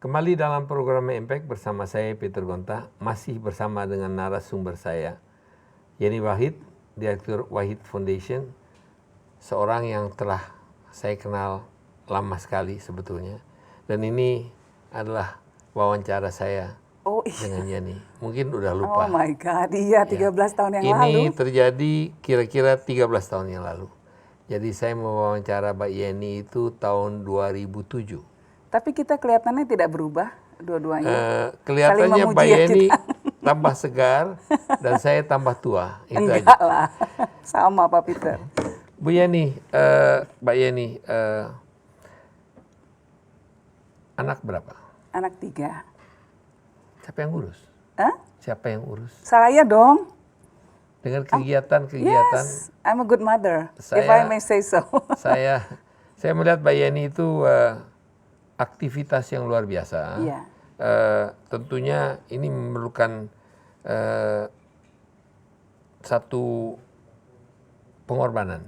Kembali dalam program Impact bersama saya Peter Gonta, masih bersama dengan narasumber saya, Yeni Wahid, Direktur Wahid Foundation, seorang yang telah saya kenal lama sekali sebetulnya. Dan ini adalah wawancara saya dengan Yeni. Mungkin udah lupa. Oh my God, iya 13 tahun yang Ini lalu. terjadi kira-kira 13 tahun yang lalu. Jadi saya mewawancara Mbak Yeni itu tahun 2007. Tapi kita kelihatannya tidak berubah dua-duanya. Kelihatannya Mbak Yeni tambah segar dan saya tambah tua. Itu Enggak aja. lah, sama Pak Peter. Bu Yeni, Mbak Yeni, anak berapa? Anak 3. Siapa yang urus? Hah? Siapa yang urus? Saya dong. Dengan kegiatan-kegiatan. Yes, I'm a good mother, if I may say so. Saya melihat Mbak Yeni itu aktivitas yang luar biasa. Iya. Tentunya ini memerlukan satu pengorbanan.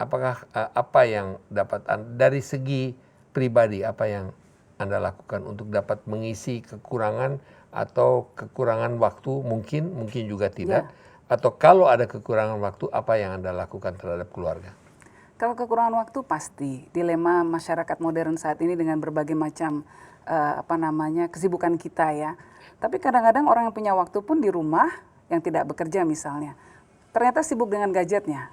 Apakah apa yang dapat dari segi pribadi apa yang Anda lakukan untuk dapat mengisi kekurangan atau kekurangan waktu mungkin juga tidak, atau kalau ada kekurangan waktu apa yang Anda lakukan terhadap keluarga? Kalau kekurangan waktu pasti dilema masyarakat modern saat ini dengan berbagai macam kesibukan kita ya. Tapi kadang-kadang orang yang punya waktu pun di rumah yang tidak bekerja misalnya, ternyata sibuk dengan gadgetnya.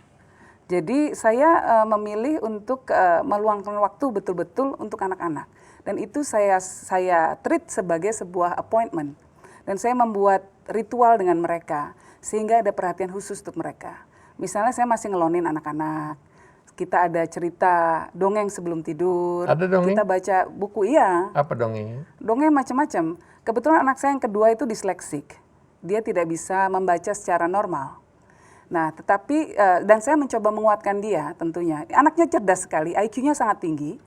Jadi saya memilih untuk meluangkan waktu betul-betul untuk anak-anak. Dan itu saya treat sebagai sebuah appointment. Dan saya membuat ritual dengan mereka sehingga ada perhatian khusus untuk mereka. Misalnya saya masih ngelonin anak-anak. Kita ada cerita dongeng sebelum tidur. Ada dongeng? Kita baca buku, iya. Apa dongengnya? Dongeng macam-macam. Kebetulan anak saya yang kedua itu disleksik. Dia tidak bisa membaca secara normal. Nah, tetapi dan saya mencoba menguatkan dia tentunya. Anaknya cerdas sekali, IQ-nya sangat tinggi.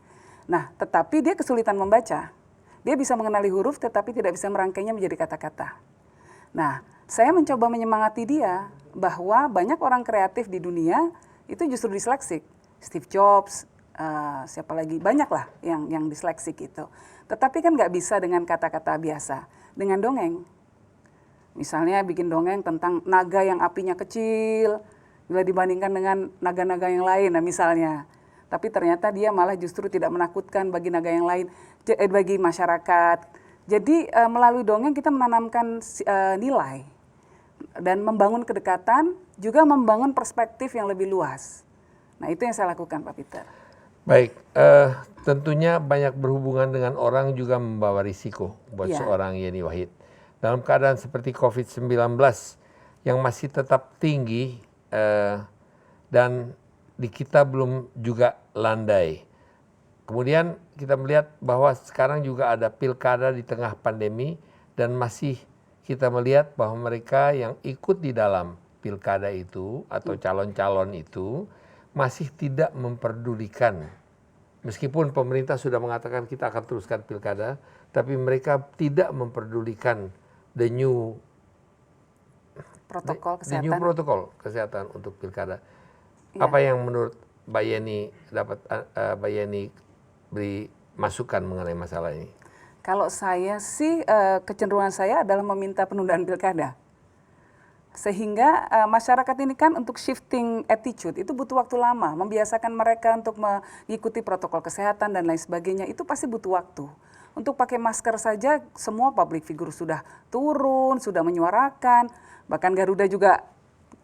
Nah, tetapi dia kesulitan membaca. Dia bisa mengenali huruf tetapi tidak bisa merangkainya menjadi kata-kata. Nah, saya mencoba menyemangati dia bahwa banyak orang kreatif di dunia itu justru disleksik. Steve Jobs, siapa lagi, banyak lah yang disleksik itu. Tetapi kan nggak bisa dengan kata-kata biasa, dengan dongeng. Misalnya bikin dongeng tentang naga yang apinya kecil, bila dibandingkan dengan naga-naga yang lain, nah misalnya. Tapi ternyata dia malah justru tidak menakutkan bagi naga yang lain, bagi masyarakat. Jadi melalui dongeng kita menanamkan nilai dan membangun kedekatan, juga membangun perspektif yang lebih luas. Nah itu yang saya lakukan Pak Peter. Baik, tentunya banyak berhubungan dengan orang juga membawa risiko buat seorang Yeni Wahid. Dalam keadaan seperti COVID-19 yang masih tetap tinggi dan di kita belum juga landai. Kemudian kita melihat bahwa sekarang juga ada pilkada di tengah pandemi dan masih kita melihat bahwa mereka yang ikut di dalam pilkada itu atau calon-calon itu masih tidak memperdulikan. Meskipun pemerintah sudah mengatakan kita akan teruskan pilkada, tapi mereka tidak memperdulikan the new protokol kesehatan untuk pilkada. Ya. Apa yang menurut Mbak Yeni dapat Mbak Yeni beri masukan mengenai masalah ini? Kalau saya sih kecenderungan saya adalah meminta penundaan pilkada. Sehingga masyarakat ini kan untuk shifting attitude itu butuh waktu lama, membiasakan mereka untuk mengikuti protokol kesehatan dan lain sebagainya itu pasti butuh waktu. Untuk pakai masker saja semua public figure sudah turun, sudah menyuarakan, bahkan Garuda juga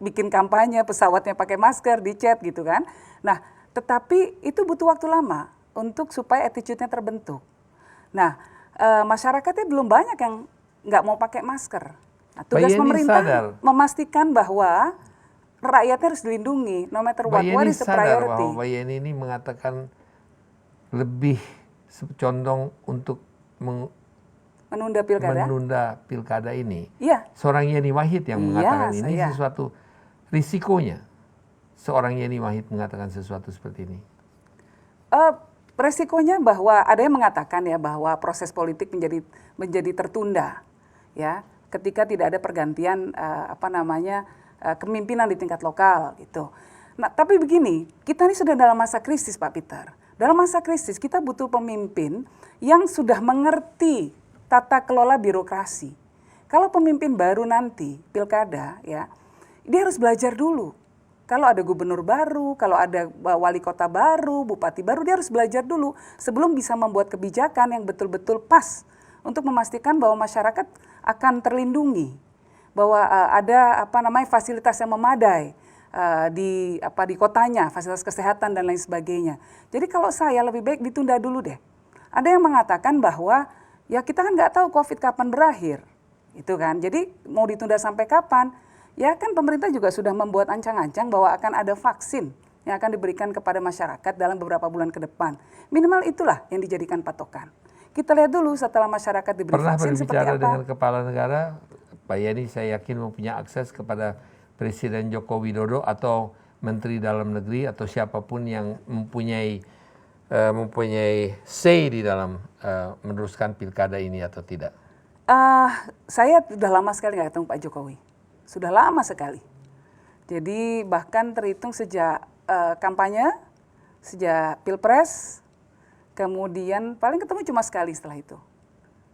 bikin kampanye pesawatnya pakai masker, dicet gitu kan. Nah, tetapi itu butuh waktu lama untuk supaya attitude-nya terbentuk. Nah, masyarakatnya belum banyak yang nggak mau pakai masker. Nah, tugas pemerintah memastikan bahwa rakyatnya harus dilindungi, no matter what is the priority. Bahwa Mbak Yeni ini mengatakan lebih condong untuk menunda pilkada ini. Iya. Seorang Yeni Wahid yang mengatakan ini sesuatu risikonya. Seorang Yeni Wahid mengatakan sesuatu seperti ini. Resikonya bahwa ada yang mengatakan ya bahwa proses politik menjadi tertunda, ya. Ketika tidak ada pergantian kepemimpinan di tingkat lokal gitu. Nah, tapi begini, kita ini sudah dalam masa krisis Pak Peter. Dalam masa krisis kita butuh pemimpin yang sudah mengerti tata kelola birokrasi. Kalau pemimpin baru nanti pilkada ya, dia harus belajar dulu. Kalau ada gubernur baru, kalau ada wali kota baru, bupati baru, dia harus belajar dulu sebelum bisa membuat kebijakan yang betul-betul pas untuk memastikan bahwa masyarakat akan terlindungi, bahwa ada fasilitas yang memadai di kotanya, fasilitas kesehatan dan lain sebagainya. Jadi kalau saya lebih baik ditunda dulu deh. Ada yang mengatakan bahwa ya kita kan nggak tahu COVID kapan berakhir, itu kan. Jadi mau ditunda sampai kapan? Ya kan pemerintah juga sudah membuat ancang-ancang bahwa akan ada vaksin yang akan diberikan kepada masyarakat dalam beberapa bulan ke depan. Minimal itulah yang dijadikan patokan. Kita lihat dulu setelah masyarakat diberi vaksin seperti apa. Pernah berbicara dengan kepala negara, Pak Yani saya yakin mempunyai akses kepada Presiden Joko Widodo atau Menteri Dalam Negeri atau siapapun yang mempunyai say di dalam meneruskan pilkada ini atau tidak. Saya sudah lama sekali nggak ketemu Pak Jokowi. Sudah lama sekali. Jadi bahkan terhitung sejak kampanye, sejak pilpres, kemudian paling ketemu cuma sekali setelah itu.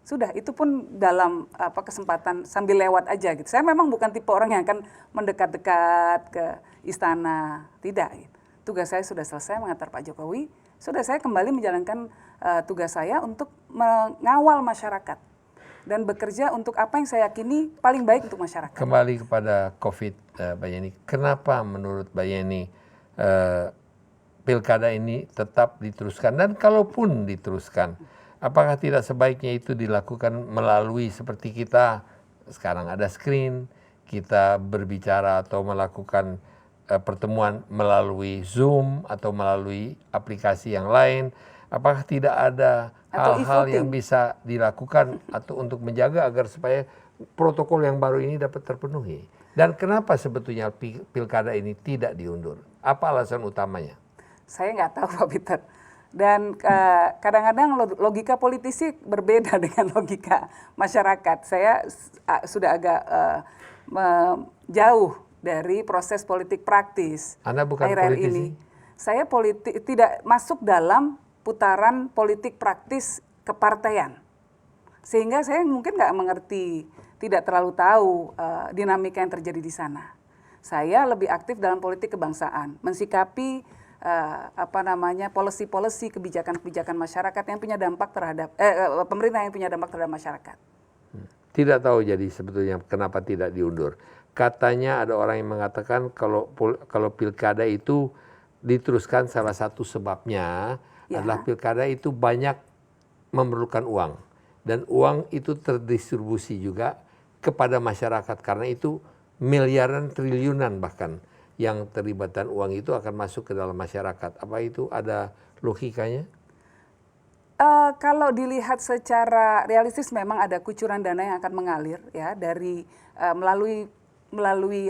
Sudah, itu pun dalam kesempatan sambil lewat aja gitu. Saya memang bukan tipe orang yang akan mendekat-dekat ke istana, tidak. Gitu. Tugas saya sudah selesai mengantar Pak Jokowi, sudah saya kembali menjalankan tugas saya untuk mengawal masyarakat dan bekerja untuk apa yang saya yakini paling baik untuk masyarakat. Kembali kepada COVID, Mbak Yani, kenapa menurut Mbak Yani pilkada ini tetap diteruskan? Dan kalaupun diteruskan, apakah tidak sebaiknya itu dilakukan melalui seperti kita sekarang ada screen, kita berbicara atau melakukan pertemuan melalui Zoom atau melalui aplikasi yang lain? Apakah tidak ada hal-hal yang bisa dilakukan atau untuk menjaga agar supaya protokol yang baru ini dapat terpenuhi? Dan kenapa sebetulnya pilkada ini tidak diundur? Apa alasan utamanya? Saya nggak tahu Pak Peter. Dan kadang-kadang logika politisi berbeda dengan logika masyarakat. Saya sudah agak jauh dari proses politik praktis. Anda bukan akhir-akhir politisi? ini. Saya tidak masuk dalam putaran politik praktis kepartaian. Sehingga saya mungkin nggak mengerti, tidak terlalu tahu dinamika yang terjadi di sana. Saya lebih aktif dalam politik kebangsaan, mensikapi policy-policy kebijakan-kebijakan masyarakat yang punya dampak terhadap pemerintah yang punya dampak terhadap masyarakat. Tidak tahu jadi sebetulnya kenapa tidak diundur. Katanya ada orang yang mengatakan kalau pilkada itu diteruskan salah satu sebabnya adalah pilkada itu banyak memerlukan uang dan uang itu terdistribusi juga kepada masyarakat karena itu miliaran triliunan bahkan yang terlibatan uang itu akan masuk ke dalam masyarakat. Apa itu ada logikanya? Kalau dilihat secara realistis memang ada kucuran dana yang akan mengalir ya dari melalui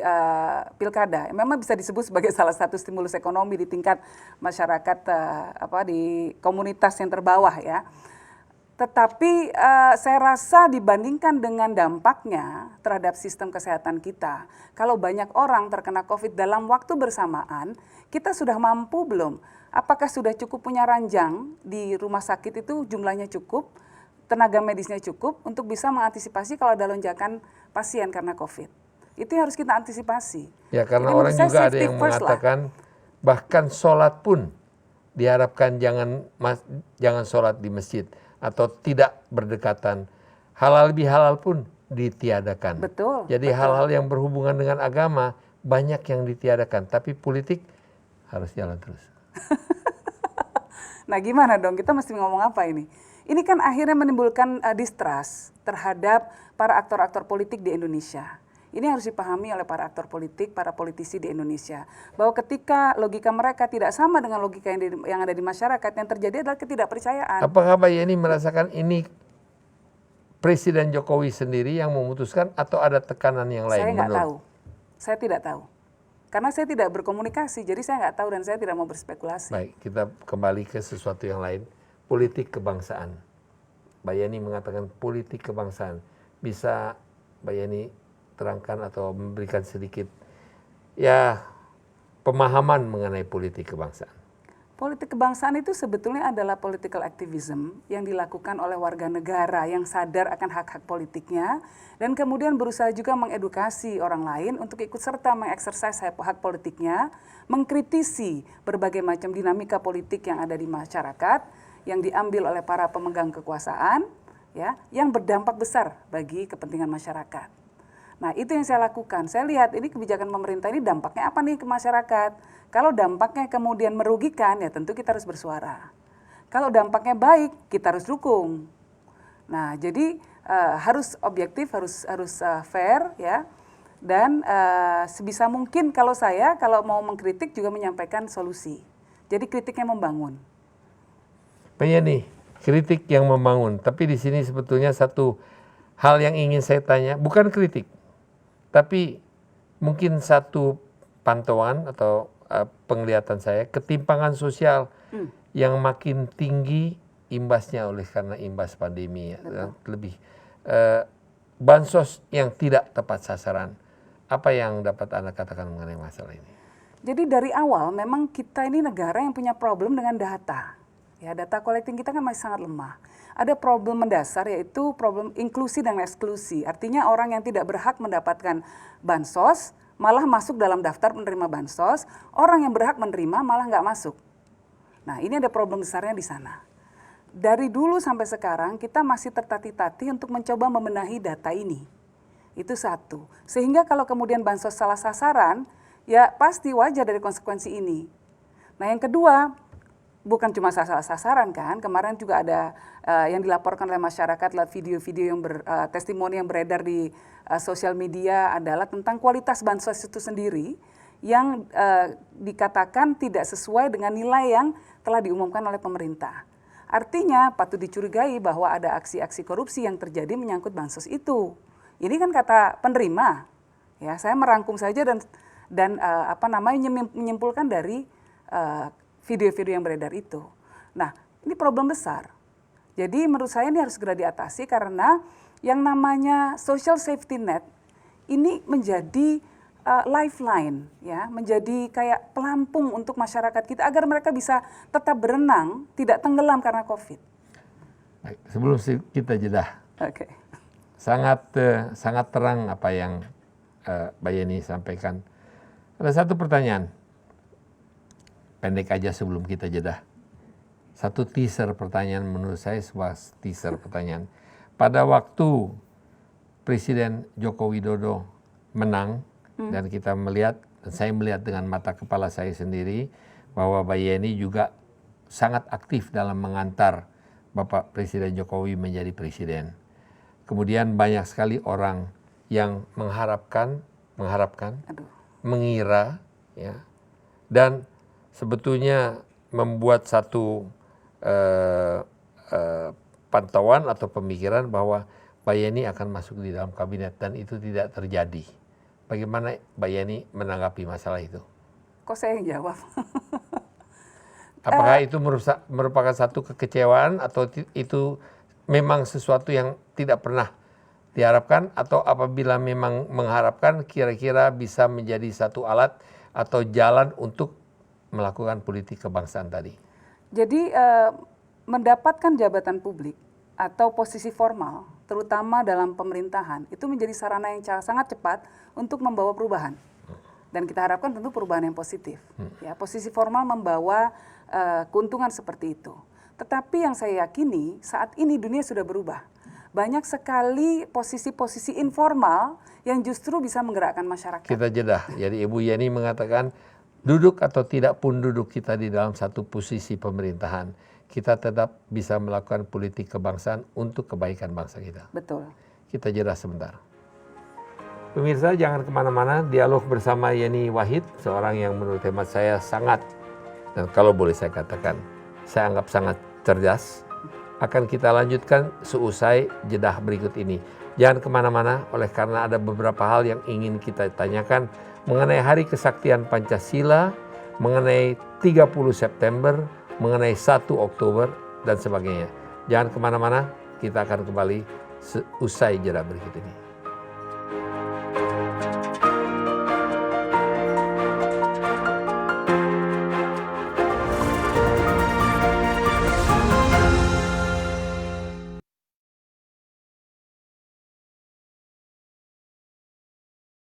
pilkada. Memang bisa disebut sebagai salah satu stimulus ekonomi di tingkat masyarakat di komunitas yang terbawah ya. Tetapi saya rasa dibandingkan dengan dampaknya terhadap sistem kesehatan kita, kalau banyak orang terkena COVID dalam waktu bersamaan, kita sudah mampu belum? Apakah sudah cukup punya ranjang di rumah sakit itu jumlahnya cukup, tenaga medisnya cukup untuk bisa mengantisipasi kalau ada lonjakan pasien karena COVID? Itu yang harus kita antisipasi. Ya karena orang juga ada yang mengatakan bahkan sholat pun diharapkan jangan sholat di masjid atau tidak berdekatan. Halal bihalal pun ditiadakan. Betul. Jadi hal-hal yang berhubungan dengan agama banyak yang ditiadakan, tapi politik harus jalan terus. Nah gimana dong, kita mesti ngomong apa ini? Ini kan akhirnya menimbulkan distrust terhadap para aktor-aktor politik di Indonesia. Ini harus dipahami oleh para aktor politik, para politisi di Indonesia. Bahwa ketika logika mereka tidak sama dengan logika yang ada di masyarakat, yang terjadi adalah ketidakpercayaan. Apakah Mbak Yeni merasakan ini Presiden Jokowi sendiri yang memutuskan atau ada tekanan yang lain? Saya nggak tahu. Saya tidak tahu. Karena saya tidak berkomunikasi, jadi saya nggak tahu dan saya tidak mau berspekulasi. Baik, kita kembali ke sesuatu yang lain. Politik kebangsaan. Mbak Yeni mengatakan politik kebangsaan. Bisa Mbak Yeni terangkan atau memberikan sedikit pemahaman mengenai politik kebangsaan? Politik kebangsaan itu sebetulnya adalah political activism yang dilakukan oleh warga negara yang sadar akan hak-hak politiknya dan kemudian berusaha juga mengedukasi orang lain untuk ikut serta mengeksersis hak politiknya, mengkritisi berbagai macam dinamika politik yang ada di masyarakat yang diambil oleh para pemegang kekuasaan, ya, yang berdampak besar bagi kepentingan masyarakat. Nah, itu yang saya lakukan. Saya lihat ini kebijakan pemerintah ini dampaknya apa nih ke masyarakat. Kalau dampaknya kemudian merugikan, ya tentu kita harus bersuara. Kalau dampaknya baik, kita harus dukung. Nah, jadi harus objektif, harus fair, ya. Dan sebisa mungkin kalau mau mengkritik juga menyampaikan solusi. Jadi kritiknya membangun. Pak Yani, kritik yang membangun. Tapi di sini sebetulnya satu hal yang ingin saya tanya, bukan kritik, tapi mungkin satu pantauan atau penglihatan saya, ketimpangan sosial yang makin tinggi imbasnya karena imbas pandemi, ya. Lebih bansos yang tidak tepat sasaran. Apa yang dapat Anda katakan mengenai masalah ini? Jadi dari awal memang kita ini negara yang punya problem dengan data. Ya, data collecting kita kan masih sangat lemah. Ada problem mendasar yaitu problem inklusi dan eksklusi. Artinya orang yang tidak berhak mendapatkan bansos malah masuk dalam daftar penerima bansos, orang yang berhak menerima malah nggak masuk. Nah, ini ada problem besarnya di sana. Dari dulu sampai sekarang kita masih tertatih-tatih untuk mencoba membenahi data ini. Itu satu. Sehingga kalau kemudian bansos salah sasaran, ya pasti wajar dari konsekuensi ini. Nah, yang kedua, bukan cuma salah sasaran kan, kemarin juga ada yang dilaporkan oleh masyarakat lewat video-video yang testimoni yang beredar di sosial media adalah tentang kualitas bansos itu sendiri yang dikatakan tidak sesuai dengan nilai yang telah diumumkan oleh pemerintah. Artinya patut dicurigai bahwa ada aksi-aksi korupsi yang terjadi menyangkut bansos itu. Ini kan kata penerima, ya saya merangkum saja dan menyimpulkan dari video-video yang beredar itu. Nah, ini problem besar. Jadi menurut saya ini harus segera diatasi karena yang namanya social safety net ini menjadi lifeline, ya, menjadi kayak pelampung untuk masyarakat kita agar mereka bisa tetap berenang, tidak tenggelam karena COVID. Baik, sebelum kita jeda, sangat terang apa yang Mbak Yani sampaikan. Ada satu pertanyaan, pendek aja sebelum kita jeda. Satu teaser pertanyaan menurut saya, sebuah teaser pertanyaan. Pada waktu Presiden Joko Widodo menang, dan kita melihat, dan saya melihat dengan mata kepala saya sendiri, bahwa Mbak Yani juga sangat aktif dalam mengantar Bapak Presiden Jokowi menjadi presiden. Kemudian banyak sekali orang yang mengharapkan, mengira, ya, dan sebetulnya membuat satu pantauan atau pemikiran bahwa Mbak Yani akan masuk di dalam kabinet dan itu tidak terjadi. Bagaimana Mbak Yani menanggapi masalah itu? Kok saya yang jawab? Apakah itu merupakan satu kekecewaan atau itu memang sesuatu yang tidak pernah diharapkan, atau apabila memang mengharapkan kira-kira bisa menjadi satu alat atau jalan untuk melakukan politik kebangsaan tadi? Jadi mendapatkan jabatan publik atau posisi formal, terutama dalam pemerintahan, itu menjadi sarana yang sangat cepat untuk membawa perubahan. Dan kita harapkan tentu perubahan yang positif. Ya, posisi formal membawa keuntungan seperti itu. Tetapi yang saya yakini saat ini dunia sudah berubah. Banyak sekali posisi-posisi informal yang justru bisa menggerakkan masyarakat. Kita jeda. Jadi Ibu Yani mengatakan duduk atau tidak pun duduk kita di dalam satu posisi pemerintahan, kita tetap bisa melakukan politik kebangsaan untuk kebaikan bangsa kita. Betul. Kita jeda sebentar. Pemirsa, jangan kemana-mana, dialog bersama Yani Wahid, seorang yang menurut hemat saya sangat, dan kalau boleh saya katakan, saya anggap sangat cerdas. Akan kita lanjutkan seusai jeda berikut ini. Jangan kemana-mana, oleh karena ada beberapa hal yang ingin kita tanyakan mengenai Hari Kesaktian Pancasila, mengenai 30 September, mengenai 1 Oktober, dan sebagainya. Jangan kemana-mana, kita akan kembali seusai jeda berikut ini.